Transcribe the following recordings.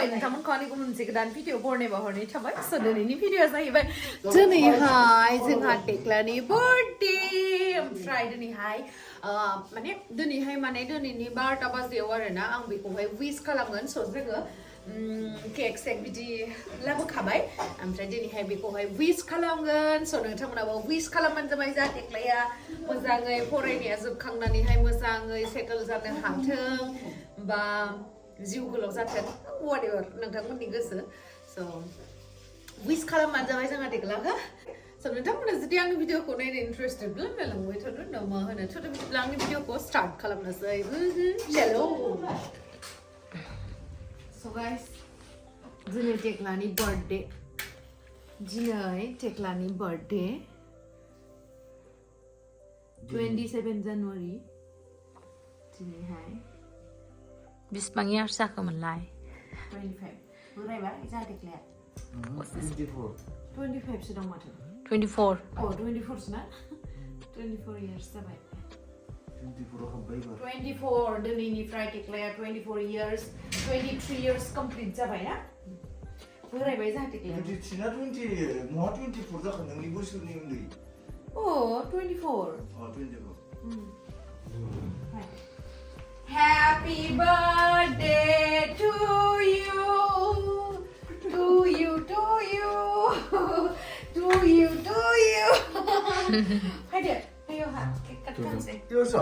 खुलुमबाय नोंथांमोनखौ आंनि मोनसे गोदान भिडिअ बरनायबा हरनाय थाबाय स' दिनैनि भिडिअआ जाहैबाय दिनैहाय जोंहा टेक्लानि बार्थडे ओमफ्राय दिनैहाय माने दिनैनि 12टा बाजियाव आरोना आं बेखौहाय विश खालामगोन स' जोङो केक सेक बिदि लाबोखाबाय ओमफ्राय दिनैहाय बेखौहाय विश खालामगोन स' नोंथांमोनाबो विश खालामबानो जाबाय जा टेक्लाया मोजाङै फरायनाया जोबखांनानैहाय मोजाङै सेटल जानो हाथों बा जिउ गोलाव जाथों whatever नोंथांमोननि गोसो स' विश खालामबानो जाबाय जोंहा टेक्लाखौ स' नोंथांमोना जुदि आंनि भिडिअखौ नायनो इन्टारेस्टेडब्ला नायलांबाय थादो उनाव मा होनो थ' बिदिब्ला आंनि भिडिअखौ स्टार्ट खालामनोसै हेलौ स' गाइस दिनै टेक्लानि बार्थडे 27 जानुवारि दिनैहाय बेसेबां इयार्स जाखोमोनलाय 25 बोरायबाय जोंहा टेक्लाया 25 सो दं माथो 24 24 सो ना 24 इयार्स जाबाय 24 दिनैनिफ्राय टेक्लाया 24 इयार्स 23 इयार्स कमप्लिट जाबाय ना बोरायबाय जोंहा टेक्लाया 23 ना 20 महा 24 जाखो नोंनि बोसोरनि उन्दै 24 24 Happy birthday to you to you to you to you to you Haydi ayo ha kat kanse Diyorsa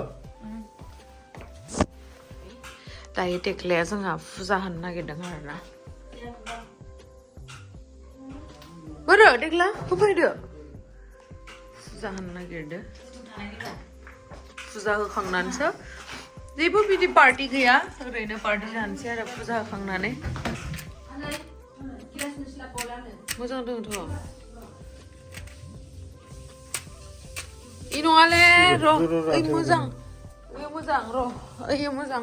दायो टेक्लाया जोंहा फुजा होनो नागिरदों आरोना बोरो टेक्ला होफैदो फुजा होनो नागिरदो फुजा होखांनानैसो जेबो बिदि पार्टी गैया ओरैनो पार्टी जानोसै आरो फुजा होखांनानै मोजां दंथ' इ नङाले र' ओइ मोजां र' ओइ मोजां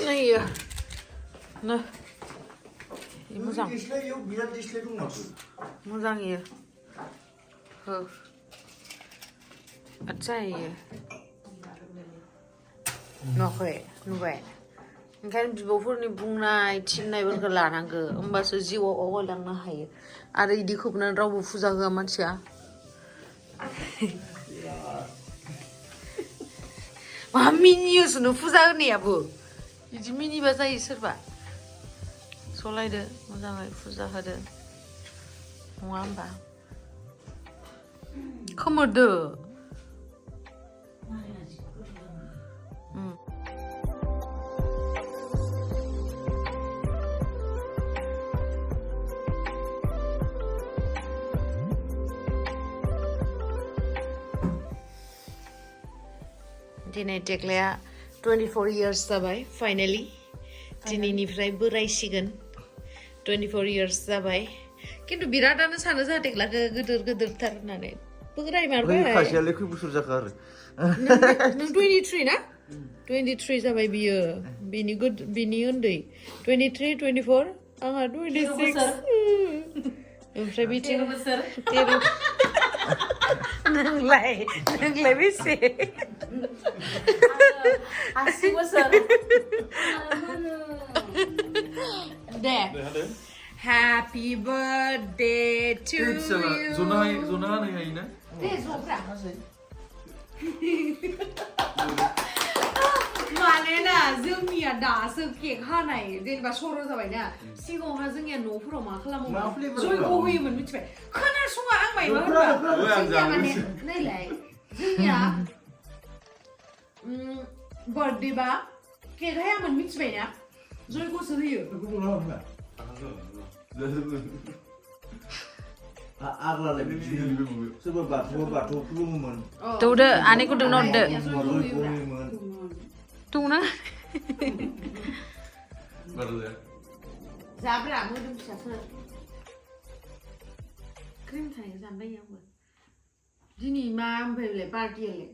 नायो नो इ मोजां दिस्लायाव बिराद दिस्लाय दं माथो मोजां इयो हो आच्छा इयो नुबाय ओंखायनो बिब'फोरनि बुंनाय थिननायफोरखौ लानांगौ होमबासो जिउआव आवगायलांनो हायो आरो इदि खोबनानै रावबो फुजा होआ मानसिया मा मिनियोसोनो फुजा होनायाबो बिदि मिनिबा जायो सोरबा सलायदो मोजाङै फुजा होदो नङा होमबा खोमोरदो दिनै टेक्लाया 24 इयार्स जाबाय फाइनालि दिनैनिफ्राय बोरायसिगोन 24 इयार्स जाबाय खिन्थु बिरादानो सानो जोंहा टेक्लाखौ गोदोरथार होननानै बोरायमारबाय खासेयालाय खै बोसोर जाखो आरो नों 23 ना 23 जाबाय बियो बिनि उन्दै 23 24 आंहा 26 ओमफ्राय बिथिं 13 नोंलाय बेसे 80 बोसोर दे Happy birthday to you जना हानाय हायोना दे जब्रा मानोना जोंनिया दासो केक हानाय जेनेबा सर' जाबायना सिगाङावहा जोंनिया न'फोराव मा खालामोमोन जयग' होयोमोन मिथिबाय खोनासङा आं मायबा होनबा जोंनिया माने नायलाय जोंनिया बार्थडे बा केक हायामोन मिथिबायना जयग'सो होयो आग्लालाय सोरबा बाथौ खुलुमोमोन दौदो आनैखौ दौना हरदो दौना जाब्रा मोदोम फिसाफोर क्रिम थायो जानबाय आंबो दिनै मा ओमफ्रायलाय पार्टियालाय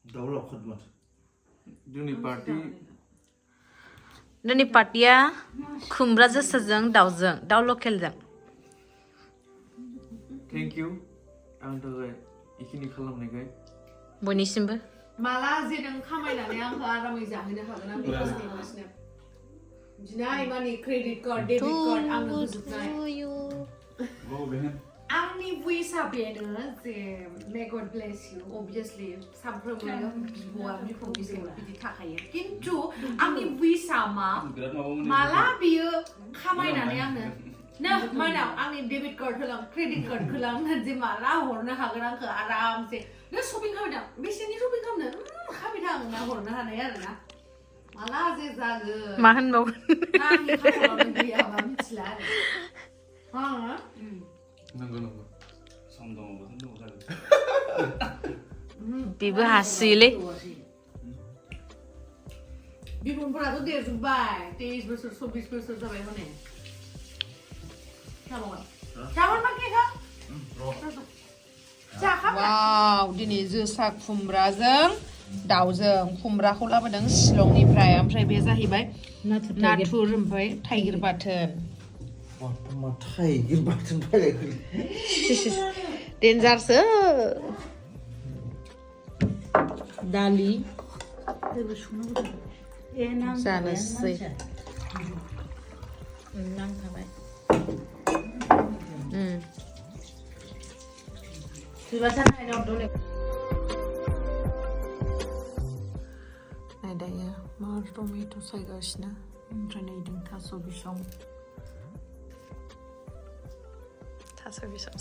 दाउ लावखाद माथो जोंनि दिनै पार्टिया खुमब्रा जोसाजों दाउजों दाउ लकेलजों थेंक इउ आंनि थाखाय इखिनि खालामनायखाय बयनिसिमबो माला जे नों खामायनानै आंखौ आरामै जाहोनो हागोन आं बेखौ नेगासिनो दिनै माने क्रेडिट कार्ड डेबिट कार्ड आंनो होजोबनाय आंनि विशआ बेनो जे मे गड ब्लेस इउ अबभियासलि सानफ्रोमबो बिब'आ बिफं बिसौ बिदि थाखायो खिन्थु आंनि विशआ माला बियो खामायनानै आंनो ना मानाव आंनि डेबिट कार्ड होलां क्रेडिट कार्ड होलां जे माला हरनो हागोन आंखौ आरामसे नों शपिं खालामदों बेसेनि शपिं खालामनो खामायदों आंना हरनो हानाय आरोना माला जे जागोन मा होनबावगोन आंनि खाफालाव गैयाबा मिथिला आरो नंगौ सम दङबा दङ जागोन बेबो हासोयोलै बिबुंफोराथ' देरजोब्बाय 23 बोसोर 24 बोसोर जाबाय हनै वाव दिनै जोसा खुमब्राजों दाउजों खुमब्राखौ लाबोदों शिलंनिफ्राय ओमफ्राय बे जाहैबाय नाथुर ओमफ्राय थाइगिर बाथोन मा थाइगिर बाथोन फैलायखो डेन्जारसो दालि जानोसै नांखाबाय नै दायो मा टमेट' सायगासिनो ओमफ्राय नै जों थास' बिसं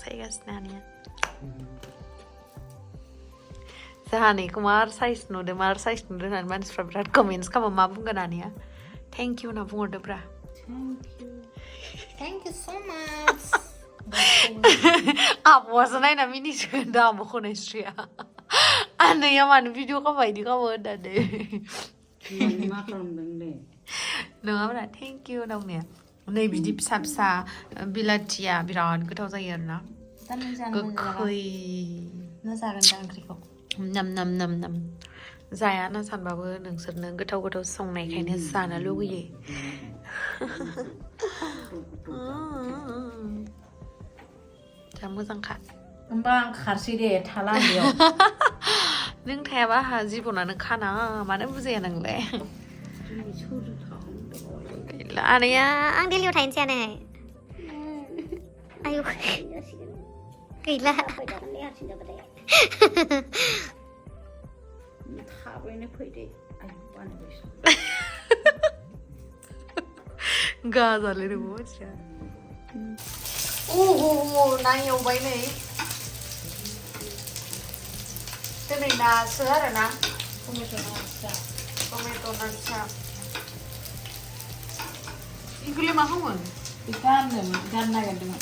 सायगासिनो आनैया जाहानिखौ मार साइज नुदों होननानै मानसिफ्रा बिराद कमेन्ट्स खालामो मा बुंगोन आनैया थेंक इउ होनना बुंहरदोब्रा Thank you so much. आब'आसो नायना मिनिसिगोन दा आब' खनायस्रिया आनैया मानो भिडिअ खालामबाय बिदि खालामो होननानै मा खालामदों दे नङाब्रा थेंक इउ होनना बुंनाया नै बिदि फिसा फिसा बिलाथिया बिराद गोथाव जायो आरोना गोखै जागोन दा ओंख्रिखौ नाम नाम नाम नाम जाया ना सानबाबो नोंसोरनो गोथाव गोथाव संनायखायनो जानो लुगैयो जा मोजांखा होमबा आं खारसै दे थाला बेयाव नों थायाबा आंहा जिबनानो खाना मानो बुजाया नोंलाय गैला आनैया आं दिल्लीयाव थाहैनोसै आनै आयौ गैला थाबैनो फैदो गाजाले नोंबो मानसिया ना एवबाय नै दिनै नासो आरोना टमेट' ना फिसा इखौलाय मा खालामो गाननो नागिरदोंमोन